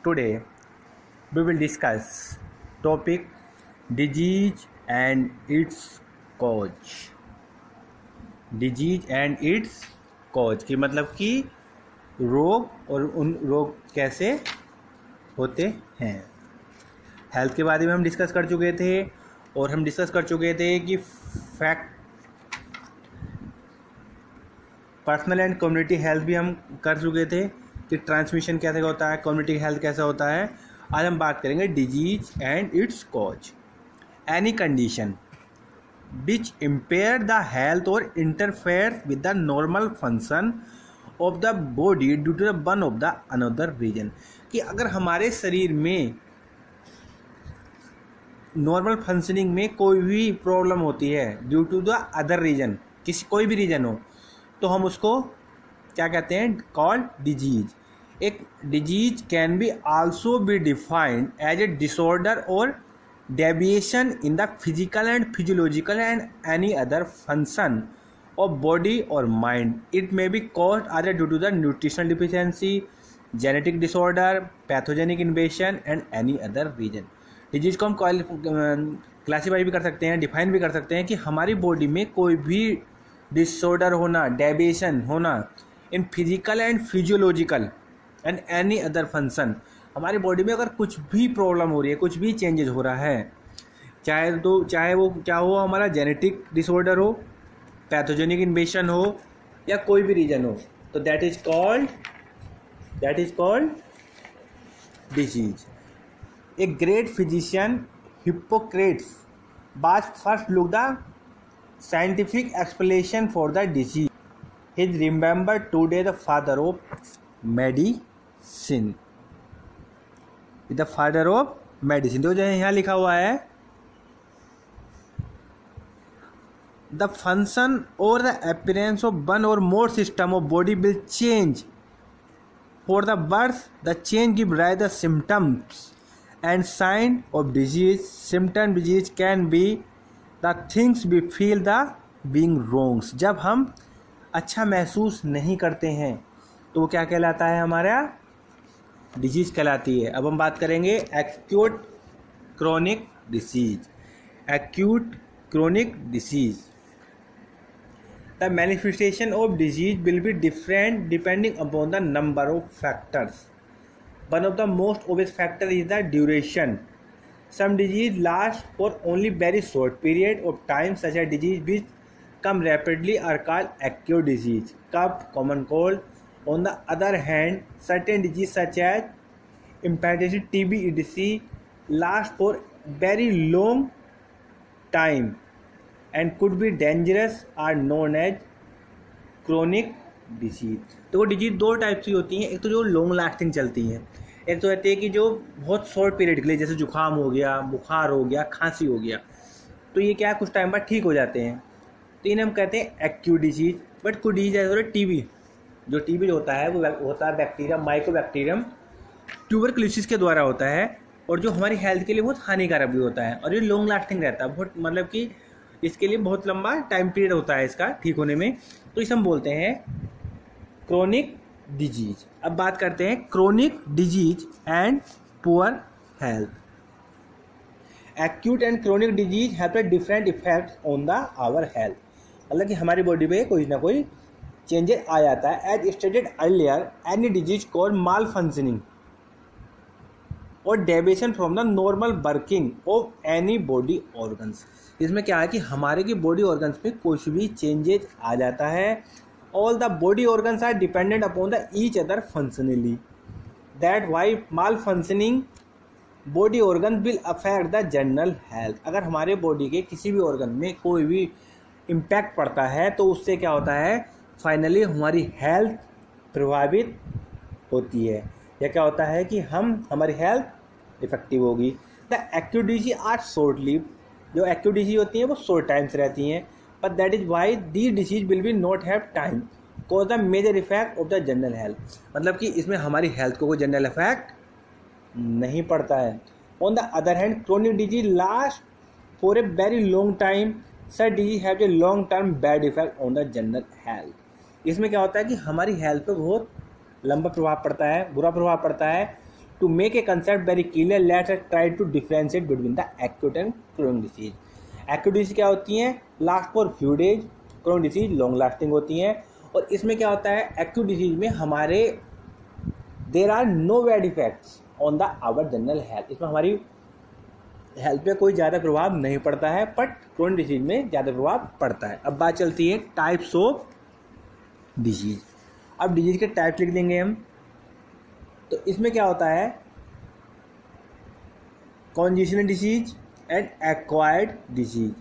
Today we will discuss topic disease and its cause. Disease and its cause की मतलब कि रोग और उन रोग कैसे होते हैं. हेल्थ के बारे में हम डिस्कस कर चुके थे और हम डिस्कस कर चुके थे कि fact personal and community health भी हम कर चुके थे कि ट्रांसमिशन कैसे होता है, कम्युनिटी हेल्थ कैसा होता है. आज हम बात करेंगे disease and its cause. Any condition which impair the health और interfere with the normal function of the body due to the one of the another reason. कि अगर हमारे शरीर में नॉर्मल फंक्शनिंग में कोई भी प्रॉब्लम होती है due to the other reason, किसी कोई भी रीजन हो, तो हम उसको क्या कहते हैं, कॉल्ड डिजीज. एक disease can be also be defined as a disorder और deviation in the physical and physiological and any other function of body और mind. It may be caused other due to the nutritional deficiency, genetic disorder, pathogenic invasion and any other reason. Disease को हम classify भी कर सकते हैं, define भी कर सकते हैं कि हमारी बॉडी में कोई भी डिसऑर्डर होना, डेविएशन होना in physical and physiological and any other function. हमारी बॉडी में अगर कुछ भी प्रॉब्लम हो रही है, कुछ भी चेंजेस हो रहा है, चाहे वो क्या हो, हमारा जेनेटिक डिसऑर्डर हो, पैथोजेनिक इन्वेशन हो या कोई भी रीजन हो, तो that is called disease. A great physician Hippocrates was first looked the scientific explanation for the disease. He is remembered today the father of medicine. The father of medicine. तो जो यहाँ लिखा हुआ है, the function or the appearance of one or more system of body will change for the birth. The change give rise the symptoms and sign of disease. Symptom disease can be the things we feel the being wrongs. जब हम अच्छा महसूस नहीं करते हैं तो वो क्या कहलाता है, हमारा डिजीज कहलाती है. अब हम बात करेंगे acute chronic disease. Acute chronic disease. The manifestation of disease will be different depending upon the number of factors. One of the most obvious factor is the duration. Some disease last for only very short period of time, such as disease which come rapidly are called acute disease. Cough, common cold. On the other hand, certain disease such as hepatitis, TB, etc. last for very long time and could be dangerous are known as chronic disease. तो वो disease दो type की होती हैं. एक तो जो long lasting चलती हैं, एक तो रहती है कि जो बहुत शॉर्ट पीरियड के लिए, जैसे जुकाम हो गया, बुखार हो गया, खांसी हो गया, तो ये क्या कुछ टाइम बाद ठीक हो जाते हैं, तो इन्हें हम कहते हैं एक्यूट डिजीज. बट कुछ डिजीज है टीबी. जो टीबी होता है वो होता है बैक्टीरियम, माइकोबैक्टीरियम ट्यूबरकुलोसिस के द्वारा होता है, और जो हमारी हेल्थ के लिए बहुत हानिकारक भी होता है, और ये लॉन्ग लास्टिंग रहता है, बहुत मतलब कि इसके लिए बहुत लंबा टाइम पीरियड होता है इसका ठीक होने में. तो इसे हम बोलते हैं क्रोनिक डिजीज. अब बात करते हैं chronic disease and poor health. Acute and chronic disease have a different effect on the our health. मतलब कि हमारी बॉडी पे कोई ना कोई चेंजेस आ जाता है. As stated earlier, any disease called malfunctioning और deviation from the normal working of any body organs. इसमें क्या है कि हमारे की बॉडी ऑर्गन्स में कुछ भी चेंजेस आ जाता है. All the body organs are dependent upon the each other functionally. That why malfunctioning body organ will affect the general health. अगर हमारे बॉडी के किसी भी ऑर्गन में कोई भी इम्पैक्ट पड़ता है तो उससे क्या होता है, फाइनली हमारी हेल्थ प्रभावित होती है. या क्या होता है कि हमारी हेल्थ इफेक्टिव होगी. The acute disease are short live. जो एक्यूट डिजीज होती हैं वो शॉर्ट टाइम से रहती हैं. But that is why these disease will be not have time cause the major effect of the general health. मतलब कि इसमें हमारी हेल्थ को कोई जनरल इफेक्ट नहीं पड़ता है. On the other hand, chronic disease last for a very long time. Such disease have a long term bad effect on the general health. इसमें क्या होता है कि हमारी हेल्थ पे बहुत लंबा प्रभाव पड़ता है, बुरा प्रभाव पड़ता है, To make a concept very clear, let us try to differentiate between the acute and chronic disease. Acute disease क्या होती हैं? Last for few days. Chronic disease long lasting होती हैं. और इसमें क्या होता है? Acute disease में हमारे there are no bad effects on the our general health. इसमें हमारी हेल्थ पे कोई ज़्यादा प्रभाव नहीं पड़ता है, बट क्रोनिक डिजीज में ज़्यादा प्रभाव पड़ता है. अब बात चलती है टाइप्स ऑफ डिजीज. अब डिजीज के टाइप लिख देंगे हम. तो इसमें क्या होता है? कॉन्जेशनल डिजीज एंड एक्वायर्ड डिजीज.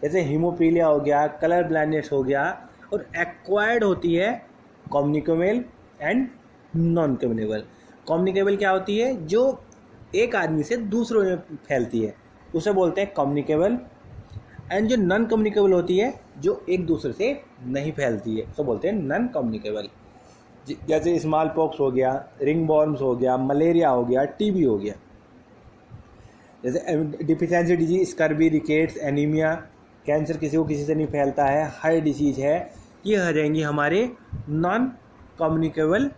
जैसे हीमोफीलिया हो गया, कलर ब्लाइंडनेस हो गया. और एक्वायर्ड होती है communicable and non communicable. Communicable क्या होती है? जो एक आदमी से दूसरों में फैलती है, उसे बोलते हैं कम्युनिकेबल. एंड जो नॉन कम्युनिकेबल होती है, जो एक दूसरे से नहीं फैलती है, तो बोलते हैं नॉन कम्युनिकेबल. जैसे स्मॉल पॉक्स हो गया, रिंग वॉर्म्स हो गया, मलेरिया हो गया, टीबी हो गया. जैसे deficiency disease, scurvy, rickets, anaemia. Cancer किसी को किसी से नहीं फैलता है, हार्ट डिजीज है. ये आ जाएंगी हमारे non communicable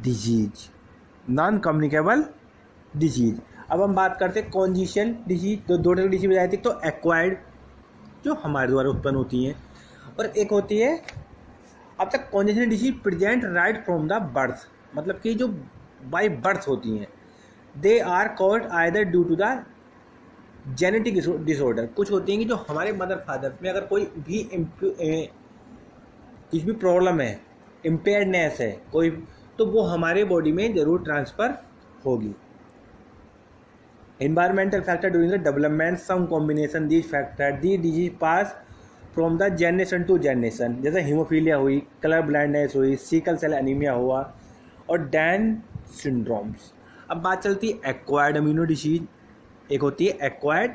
disease. Non communicable disease. अब हम बात करते हैं कॉन्जेशन डिजीज. दो तरह की डिजीज बताई थी. तो एक्वायर्ड जो हमारे द्वारा उत्पन्न होती हैं, और एक होती है अब तक congenital disease present right from the birth. मतलब कि जो बाय बर्थ होती हैं, they are called either due to the genetic disorder. कुछ होती हैं कि जो हमारे मदर फादर में अगर कोई भी कुछ भी प्रॉब्लम है, इम्पेयर्डनेस है कोई, तो वो हमारे बॉडी में जरूर ट्रांसफ़र होगी. Environmental factor during the development, some combination these factors, these disease pass from the generation to generation. जैसे हीमोफीलिया हुई, कलर ब्लाइंडनेस हुई, सिकल सेल एनीमिया हुआ, और डैन सिंड्रोम्स. अब बात चलती है एक्वायर्ड इम्यूनो डिसीज. एक होती है acquired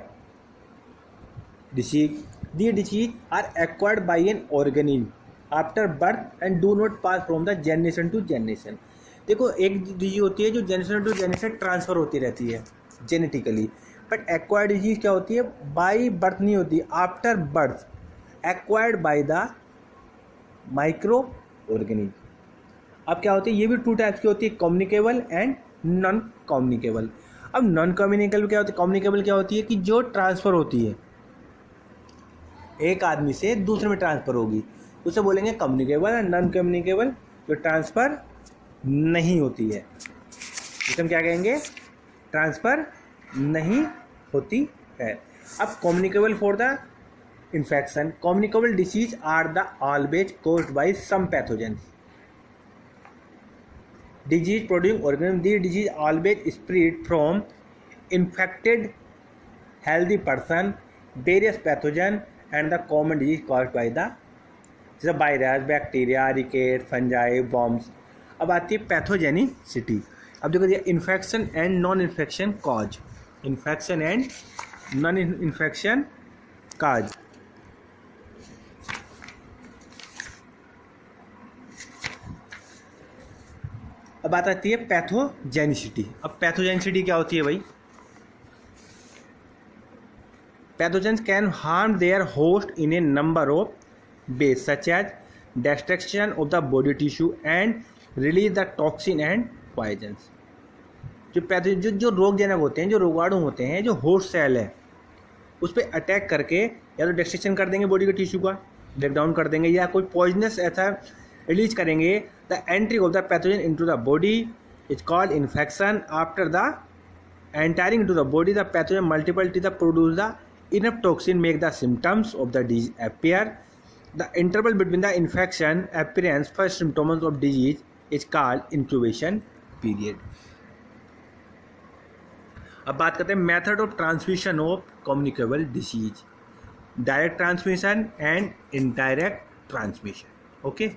disease. The disease are acquired by an organism after birth and do not pass from the generation to generation. देखो, एक डिजीज होती है जो जनरेशन टू जनरेशन ट्रांसफ़र होती रहती है जेनेटिकली, बट एक्वायर्ड डिजीज क्या होती है? बाई बर्थ नहीं होती, after birth, acquired by the micro organism. अब क्या होती है? ये भी टू टाइप्स की होती है, कम्युनिकेबल एंड नॉन कम्युनिकेबल. अब नॉन कम्युनिकेबल क्या होती है? कम्युनिकेबल क्या होती है कि जो ट्रांसफ़र होती है, एक आदमी से दूसरे में ट्रांसफ़र होगी, उसे बोलेंगे कम्युनिकेबल. एंड नॉन कम्युनिकेबल जो ट्रांसफ़र नहीं होती है, इसे हम क्या कहेंगे? ट्रांसफ़र नहीं होती है. अब communicable for the infection. Communicable disease are the always caused by some pathogens. Disease producing organism. The disease always spread from infected healthy person, various pathogen and the common disease caused by the जैसे virus, bacteria, ricket, fungi, बॉम्ब्स. अब आती है pathogenicity. अब देखो, ये infection and non infection cause. Infection and non infection cause. अब बात आती है पैथोजेनिसिटी. अब पैथोजेनिसिटी क्या होती है भाई? Pathogens can harm there host in A number of ways such as destruction of the body tissue and release the toxin and poisons. जो रोगजनक होते हैं, जो रोगाणु होते हैं, जो होस्ट सेल है, उस पर अटैक करके या तो डिस्ट्रक्शन कर देंगे बॉडी के टिश्यू का, ब्रेक डाउन कर देंगे, या कोई पॉइजनस ऐसा रिलीज करेंगे. The entry of the pathogen into the body is called infection. After the entering into the body, the pathogen multiple the produce the enough toxin make the symptoms of the disease appear. The interval between the infection appearance first symptoms of disease is called incubation period. अब बात करते हैं method of transmission of communicable disease. Direct transmission and indirect transmission. Okay.